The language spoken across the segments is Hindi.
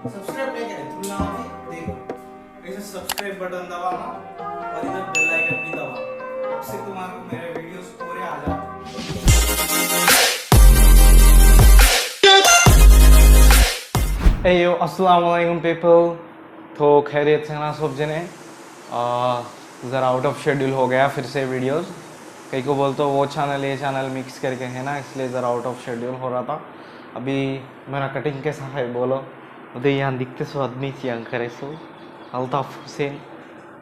सब्सक्राइब नहीं करे तुम लोग भी देखो ऐसे सब्सक्राइब बटन दबाना और इधर बेल आइकन भी दबाना, उससे तुम्हारे मेरे वीडियोस पूरे आ जाते। Hey yo, अस्सलाम वालेकुम पीपल। तो खैरियत से ना सब जने। ज़रा आउट ऑफ शेड्यूल हो गया फिर से वीडियोस। कई को बोलते वो चैनल ये चैनल मिक्स करके है ना, इसलिए ज़रा आउट ऑफ शेड्यूल हो रहा था। अभी मेरा कटिंग कैसा है बोलो। उधर यहाँ दिखते सो आदमी चियांग करे सो अल्ताफ हुसैन।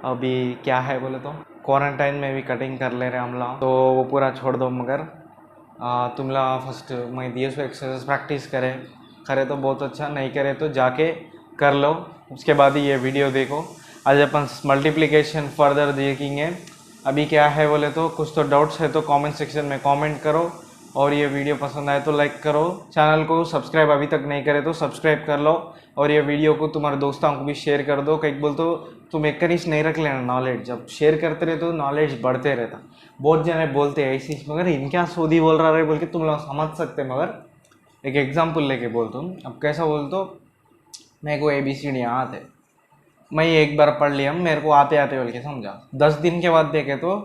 अभी क्या है बोले तो क्वारंटाइन में भी कटिंग कर ले रहे हम लोग, तो वो पूरा छोड़ दो। मगर तुम लोग फर्स्ट मैं दिए सो एक्सरसाइज प्रैक्टिस करे तो बहुत अच्छा, नहीं करे तो जाके कर लो, उसके बाद ही ये वीडियो देखो। आज अपन मल्टीप्लिकेशन फर्दर देखेंगे। अभी क्या है बोले तो कुछ तो डाउट्स है तो कमेंट सेक्शन में कमेंट करो, और ये वीडियो पसंद आए तो लाइक करो। चैनल को सब्सक्राइब अभी तक नहीं करे तो सब्सक्राइब कर लो, और ये वीडियो को तुम्हारे दोस्तों को भी शेयर कर दो। कई बोल तो तुम एक करीस नहीं रख लेना नॉलेज, जब शेयर करते रहे तो नॉलेज बढ़ते रहता। बहुत जने बोलते हैं ऐसी, मगर इनका सोधी बोल रहा है बोल के तुम लोग समझ सकते। मगर एक एग्जाम्पल लेके बोलता हूँ। अब कैसा बोल तो मेरे को ABCD आते, मैं एक बार पढ़ लिया, मेरे को आते आते बोल के समझा। 10 दिन के बाद देखे तो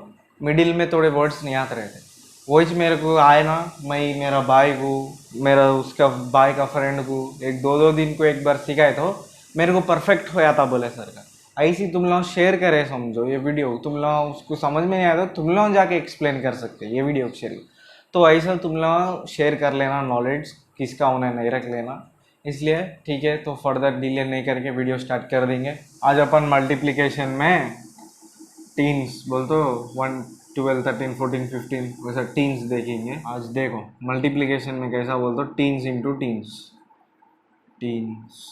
मिडिल में थोड़े वर्ड्स नहीं आते रहते, वही मेरे को आए ना। मैं मेरा भाई को, मेरा उसका भाई का फ्रेंड को एक दो दिन को एक बार सिखाए तो मेरे को परफेक्ट हो जाता बोले सर का। ऐसी तुम लोग शेयर करे समझो ये वीडियो, तुम लोग उसको समझ में नहीं आया तो तुम लोग जाके एक्सप्लेन कर सकते ये वीडियो शेयर। तो ऐसा तुम लोग शेयर कर लेना नॉलेज, किसका उन्हें नहीं रख लेना। इसलिए ठीक है, तो फर्दर डिले नहीं करके वीडियो स्टार्ट कर देंगे। आज अपन मल्टीप्लिकेशन में टीन्स बोल तो 1 12 13 14 15 वैसा टीन्स देखेंगे आज। देखो मल्टीप्लिकेशन में कैसा बोल तो teens into teens, teens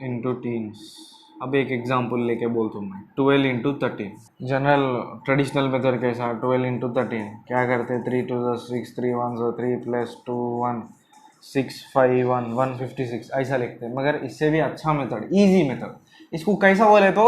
into teens. अब एक एग्जांपल लेके बोलता हूँ मैं, 12 इंटू 13। जनरल ट्रेडिशनल मेथड कैसा, 12 इंटू 13 क्या करते, 3 2 6 3 1 3 प्लस 2 1 6 5 1 156 ऐसा लिखते हैं। मगर इससे भी अच्छा मेथड, इजी मेथड, इसको कैसा बोले तो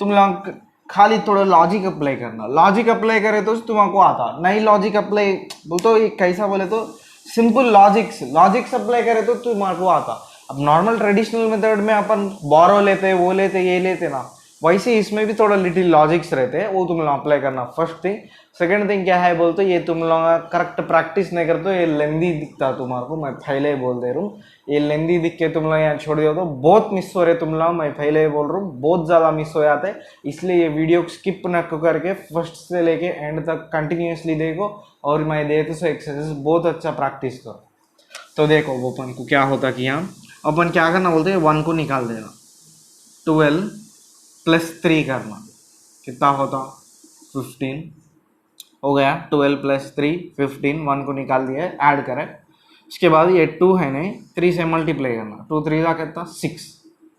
तुम लोग खाली थोड़ा लॉजिक अप्लाई करना। लॉजिक अप्लाई करे तो तुमको आता, नहीं लॉजिक अप्लाई बोल तो कैसा बोले तो सिंपल लॉजिक्स अप्लाई करे तो तुमको आता। अब नॉर्मल ट्रेडिशनल मेथड में अपन बोरो लेते वो लेते ये लेते ना, वैसे इसमें भी थोड़ा लिटिल लॉजिक्स रहते हैं, वो तुम लोग अप्लाई करना फर्स्ट थिंग। सेकंड थिंग क्या है बोलते ये तुम लोग करेक्ट प्रैक्टिस नहीं करते, ये लेंदी दिखता तुम्हारे को, मैं पहले ही बोल दे रहा हूँ। ये लेंदी दिख के तुम लोग यहाँ छोड़ दिया तो बहुत मिस हो रहे तुम लोग, मैं पहले ही बोल रहा हूँ, बहुत ज़्यादा मिस हो जाते। इसलिए ये वीडियो स्किप न करके फर्स्ट से लेके एंड तक कंटिन्यूसली देखो, और मैं दे तो एक्सरसाइज बहुत अच्छा प्रैक्टिस करो। तो देखो वो अपन को क्या होता कि यहाँ अपन क्या करना बोलते हैं, 1 को निकाल देना, 12 प्लस 3 करना, कितना होता 15 हो गया। 12 प्लस 3 15, 1 को निकाल दिया, ऐड करें। उसके बाद ये 2 है नहीं, 3 से मल्टीप्लाई करना, 2 3 का कितना 6,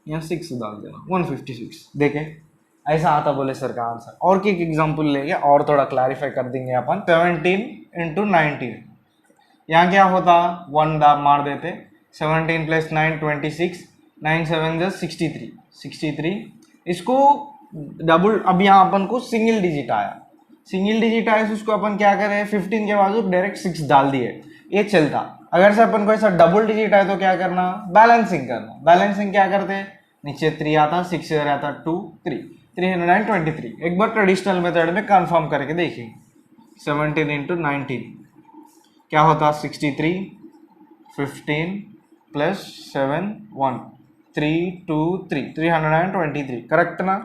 यहाँ 6 डाल देना, 156। देखे ऐसा आता बोले सर का आंसर। और एक एग्जाम्पल लेके और थोड़ा क्लैरिफाई कर देंगे अपन। 17 इंटू 19, यहाँ क्या होता 1 मार देते, 17 प्लस 9 26, 9 7 63। इसको डबल, अब यहाँ अपन को सिंगल डिजिट आया तो उसको अपन क्या करें, 15 के बाद डायरेक्ट 6 डाल दिए, ये चलता। अगर से अपन को ऐसा डबल डिजिट आए तो क्या करना, बैलेंसिंग करना। बैलेंसिंग क्या करते, नीचे 3 आता, 6 इधर आता, 2 3 323। एक बार ट्रेडिशनल मेथड में कंफर्म करके देखिए। 17 इंटू 19 क्या होता 63, 15 प्लस 7 1 3 2 3 323, करेक्ट ना।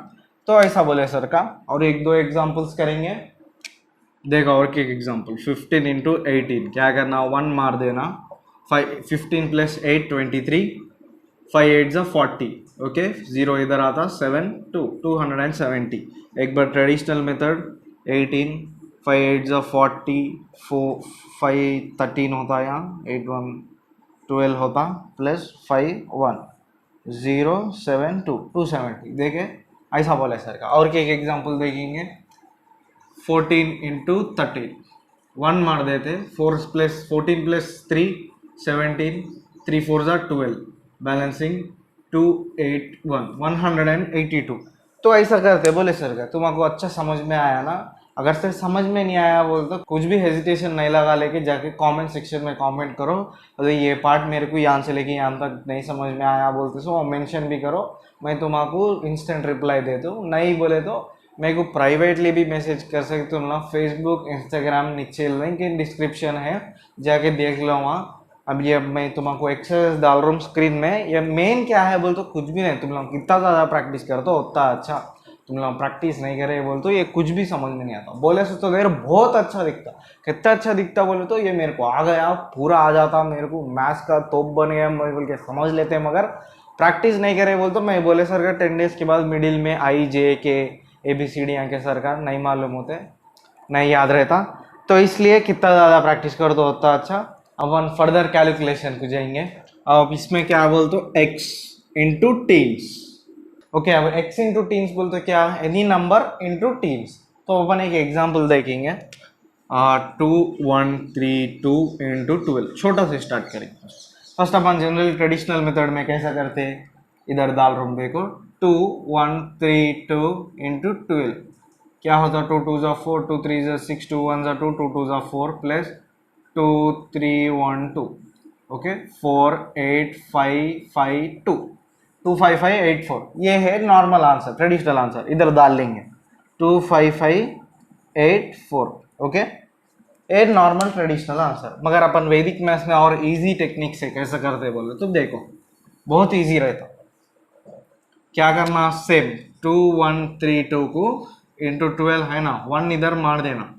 तो ऐसा बोले सर का। और एक दो एग्जांपल्स करेंगे, देखो और एक एग्जांपल। 15 इंटू 18 क्या करना, 1 मार देना, 15 प्लस 8 23, 5 8 40, ओके 0 इधर आता, 7 2 270। एक बार ट्रेडिशनल मेथड 18 5 8 40 4 5 13 होता है, यहाँ 8 1 12 होता, प्लस 5 1 0 7 2 270। देखे ऐसा बोला सर का। और एक एग्जांपल देखेंगे, 14 इंटू 13, 1 मार देते, 14 प्लस 3 17, 3 4 12, बैलेंसिंग 2 8 1 182। तो ऐसा करते बोले सर का। तुमको अच्छा समझ में आया ना, अगर से समझ में नहीं आया बोल तो कुछ भी हेजिटेशन नहीं लगा लेके जाके कमेंट सेक्शन में कमेंट करो। अगर ये पार्ट मेरे को यहाँ से लेके यहाँ तक नहीं समझ में आया बोलते सो मेंशन भी करो, मैं तुम्हारा इंस्टेंट रिप्लाई देता हूँ। नहीं बोले तो मेरे को प्राइवेटली भी मैसेज कर सकते, तुम लोग फेसबुक इंस्टाग्राम नीचे लिंक इन डिस्क्रिप्शन है, जाके देख लो वहाँ। अब मैं तुमको एक्सरसाइज डाल रहा हूँ स्क्रीन में। ये मेन क्या है बोल तो कुछ भी नहीं, तुम लोग कितना ज़्यादा प्रैक्टिस करते हो उतना अच्छा। तुम लोग प्रैक्टिस नहीं करे बोल तो ये कुछ भी समझ में नहीं आता। बोले से तो मेरे बहुत अच्छा दिखता, कितना अच्छा दिखता बोले तो ये मेरे को आ गया, पूरा आ जाता, मेरे को मैथ्स का तोप बन गया मैं बोल के समझ लेते हैं। मगर प्रैक्टिस नहीं करे बोल तो मैं बोले सर का 10 डेज के बाद मिडिल में आई जे के ABCD यहाँ के सर का नहीं मालूम होते, नहीं याद रहता, तो इसलिए कितना ज़्यादा प्रैक्टिस कर दो उतना अच्छा। अब अपन फर्दर कैलकुलेशन को जाएंगे। अब इसमें क्या बोल तो x इंटू टीन्स। ओके, अब x इंटू टीन्स बोल तो क्या, एनी नंबर इंटू टीन्स। तो अपन एक एग्जाम्पल देखेंगे, 2132 इंटू 12। छोटा से स्टार्ट करेंगे। फर्स्ट अपन जनरली ट्रेडिशनल मेथड में कैसा करते हैं, इधर डाल रहा हूँ देखो, 2132 इंटू 12 क्या होता, 2 2 ज़ा 4, 2 3 ज़ा 6, 2 1 ज़ा 2, 2 2 ज़ा 4 प्लस 2 3 1 2। ओके, 4 8 5 5 2 2 5 5 8 4। ये है नॉर्मल आंसर, ट्रेडिशनल आंसर, इधर डाल लेंगे 2 5 5 8 4। ओके, ये नॉर्मल ट्रेडिशनल आंसर। मगर अपन वैदिक मैथ्स में और इजी टेक्निक से कैसे करते बोले तो देखो, बहुत इजी रहता। क्या करना, सेम 2132 को इंटू 12 है ना, 1 इधर मार देना।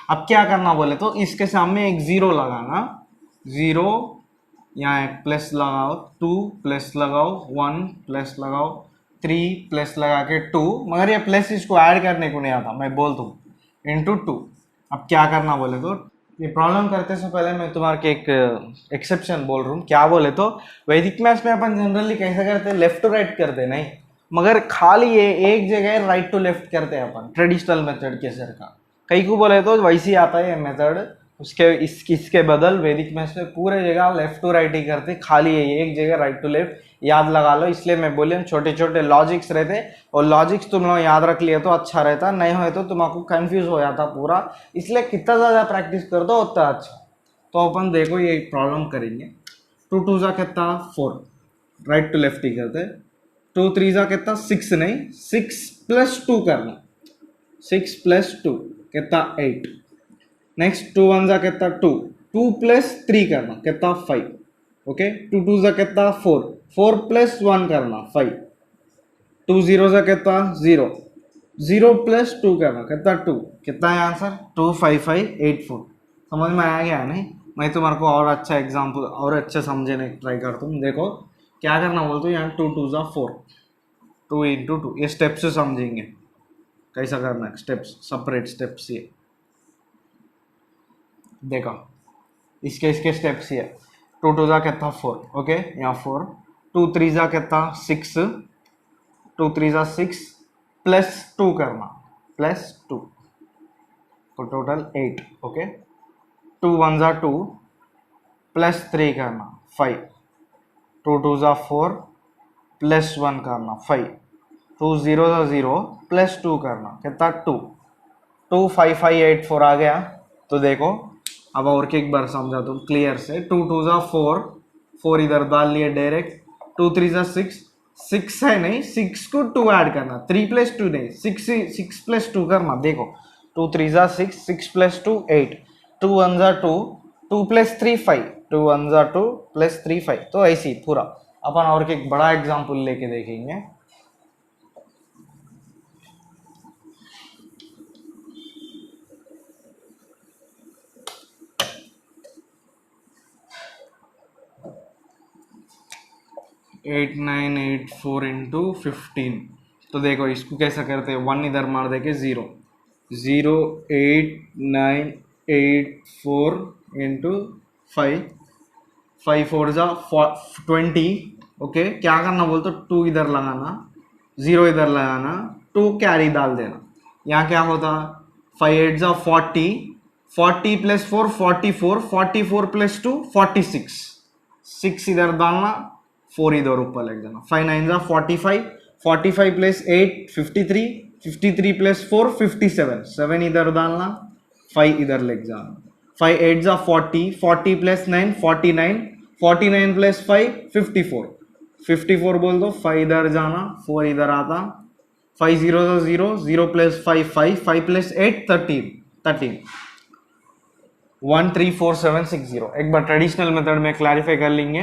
अब क्या करना बोले तो इसके सामने एक जीरो लगाना, जीरो यहाँ एक प्लस लगाओ, 2 प्लस लगाओ, 1 प्लस लगाओ, 3 प्लस लगा के 2, मगर ये प्लस इसको ऐड करने को नहीं आता, मैं बोल दूँ इंटू 2। अब क्या करना बोले तो ये प्रॉब्लम करते से पहले मैं तुम्हारे एक एक्सेप्शन बोल रहा हूँ। क्या बोले तो वैदिक मैथ्स में अपन जनरली कैसे करते हैं, लेफ्ट टू राइट करते नहीं, मगर खाली ये एक जगह राइट टू लेफ्ट करते हैं अपन ट्रेडिशनल मेथड के सर का। कई को बोले तो वैसे ही आता है ये मेथड, उसके इसके बदल वैदिक मैथ्स में पूरे जगह लेफ्ट टू राइट ही करते, खाली ये एक जगह राइट टू लेफ्ट याद लगा लो। इसलिए मैं बोले छोटे छोटे लॉजिक्स रहते, और लॉजिक्स तुम लोग याद रख लिए तो अच्छा रहता, नहीं हो तो तुमको कंफ्यूज हो जाता पूरा। इसलिए कितना ज़्यादा प्रैक्टिस कर दो उतना अच्छा। तो अपन देखो ये प्रॉब्लम करेंगे, 2 2 ज़ा कितना 4, राइट टू लेफ्ट ही करते, 2 3 ज़ा कितना 6, नहीं 6 प्लस 2 करना, 6 प्लस 2 कितना 8। नेक्स्ट 2 1 ज़ा कितना 2, 2 प्लस 3 करना कितना 5। ओके, 2 2 ज़ा कितना 4, 4 प्लस 1 करना 5, 2 0 ज़ा कितना 0, 0 प्लस 2 करना कितना 2, कितना है आंसर 2 5 5 8 4। समझ में आया गया नहीं? मैं तुम्हारे को और अच्छा एग्जाम्पल और अच्छे समझने ट्राई करता हूँ। देखो क्या करना बोलते हो, यहाँ 2 2 ज़ा 4, 2 इंटू 2, ये स्टेप्स से समझेंगे कैसा करना है, स्टेप्स सेपरेट स्टेप्स। ये देखो इसके स्टेप्स ये, 2 2 ज़ा कितना 4, ओके यहाँ 4, 2 3 ज़ा कितना 6, 2 3 ज़ा 6 प्लस 2 करना प्लस 2, तो टोटल 8। ओके, 2 1 ज़ा 2 प्लस 3 करना 5, 2 2 ज़ा 4 प्लस 1 करना 5, 2 0 ज़ा 0 प्लस 2 करना कितना 2, 2 5 5 8 4 आ गया। तो देखो अब और एक बार समझा तुम क्लियर से, 2 2 ज़ा 4, 4 इधर डाल लिए डायरेक्ट, 2 3 ज़ा 6, 6 है नहीं 6 को 2 ऐड करना, 3 प्लस 2 नहीं 6 प्लस 2 करना। देखो 2 3 ज़ा 6, 6 प्लस 2 8, 2 1 ज़ा 2, 2 प्लस 3 5, 2 1 ज़ा 2 प्लस 3 5। तो ऐसी पूरा अपन और एक बड़ा एग्जाम्पल लेके देखेंगे। Eight 9 8 4 into 15। तो देखो इसको कैसा करते हैं, 1 इधर मार दे के 0 0 8 9 8 4 इंटू 5, 5 4 ज़ा 20। ओके, क्या करना बोलते, 2 इधर लगाना, 0 इधर लगाना, 2 कैरी डाल देना। यहाँ क्या होता, 5 8 ज़ा 40, 40 प्लस 4 44, 44 प्लस 2 46, 6 इधर डालना, 4 इधर ऊपर लग जाना, 5 9 ज़ा 45, 45 प्लस 8 53, 53 प्लस 4 57, 7 इधर डालना, 5 इधर लेके जाना, 5 8 जा 40, 40 प्लस 9 49, 49 प्लस 5 54, 54 बोल दो, 5 इधर जाना, 4 इधर आता, 5 0 0, 0 प्लस 5 5, 5 प्लस 8 13, 13 1 3 4 7 6 0। एक बार ट्रेडिशनल मेथड में क्लैरिफाई कर लेंगे,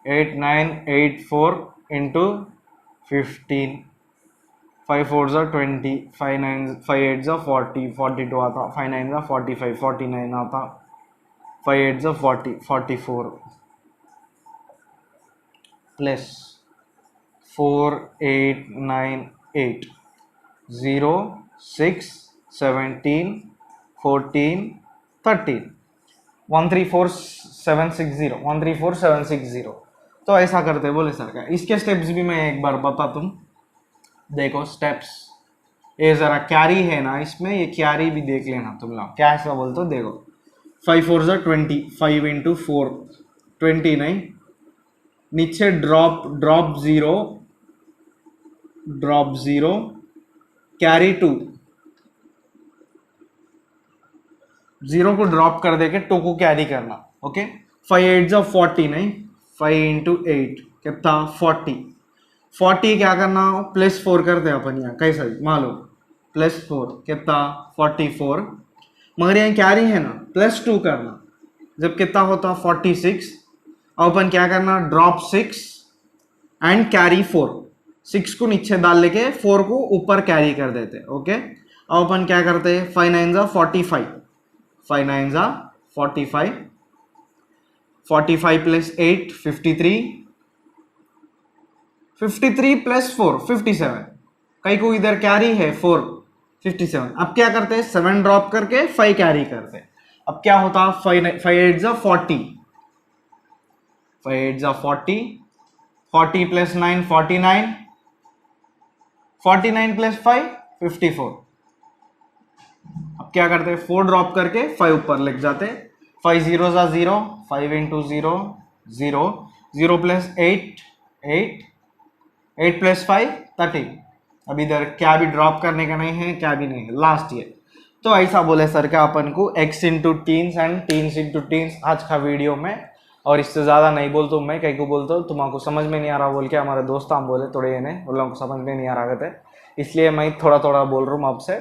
8 9 8 4 इंटू 15, 5 4 20, 5 9 5 8 40, 42 आता, 5 9 45, 49 आता, 5 8 40, 44 प्लस 4 8 9 8 0 6 17 14 13 134760, 134760। तो ऐसा करते बोले सर का। इसके स्टेप्स भी मैं एक बार बता दूं, देखो स्टेप्स, ये जरा कैरी है ना इसमें, ये कैरी भी देख लेना तुम लोग, क्या ऐसा बोलते हो देखो, 5 4 20, 5 इंटू 4 29, नीचे ड्रॉप 0 कैरी 2, 0 को ड्रॉप कर देके 2 को कैरी करना, ओके। 5 8 40 नहीं, 5 इंटू 8 कितना 40, 40 क्या करना प्लस 4 करते हैं अपन, यहाँ कैसा मालूम, प्लस 4 कितना 44, मगर यहाँ कैरी है ना, प्लस 2 करना, जब कितना होता 46, अब अपन क्या करना ड्रॉप 6 एंड कैरी 4, 6 को नीचे डाल लेके 4 को ऊपर कैरी कर देते, ओके। अब अपन क्या करते हैं 5 9 45, 5 9 45, 45 प्लस 8 53, 53 प्लस 4 57, कई को इधर कैरी है 4 57। अब क्या करते हैं 7 ड्रॉप करके 5 कैरी करते हैं। अब क्या होता 5 8 40, 5 8 40, 40 प्लस 9 49, 49 प्लस 5 54। अब क्या करते हैं 4 ड्रॉप करके 5 ऊपर लिख जाते, 5 0 0, 5 इंटू 0 0, 0 प्लस 8 8, 8 प्लस 5 13। अब इधर क्या भी ड्रॉप करने का नहीं है, क्या भी नहीं है, लास्ट ईयर। तो ऐसा बोले सर का अपन को x into teens and teens into teens आज का वीडियो में, और इससे ज़्यादा नहीं बोलता हूँ मैं, कहीं को बोलता हूँ तुम्हारा समझ में नहीं आ रहा बोल के हमारे दोस्त हम बोले थोड़े इन्हें, उन लोगों को समझ में नहीं आ रहा थे, इसलिए मैं थोड़ा थोड़ा बोल रहा हूँ आपसे।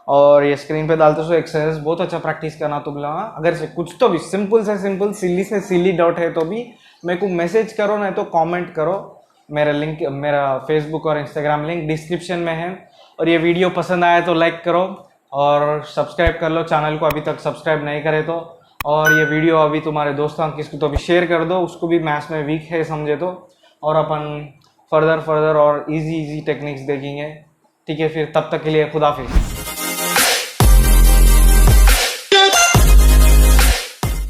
और ये स्क्रीन पे डालते सो एक्सरसाइज बहुत अच्छा प्रैक्टिस करना तुम लोग, अगर से कुछ तो भी सिंपल से सिंपल सिली से सिली डाउट है तो भी मेरे को मैसेज करो, नहीं तो कमेंट करो। मेरा लिंक, मेरा फेसबुक और इंस्टाग्राम लिंक डिस्क्रिप्शन में है। और ये वीडियो पसंद आया तो लाइक करो और सब्सक्राइब कर लो चैनल को, अभी तक सब्सक्राइब नहीं करे तो। और ये वीडियो अभी तुम्हारे दोस्तों किसको तो भी शेयर कर दो, उसको भी मैथ्स में वीक है समझे तो। और अपन फर्दर और इजी टेक्निक्स देखेंगे, ठीक है। फिर तब तक के लिए खुदाफिज।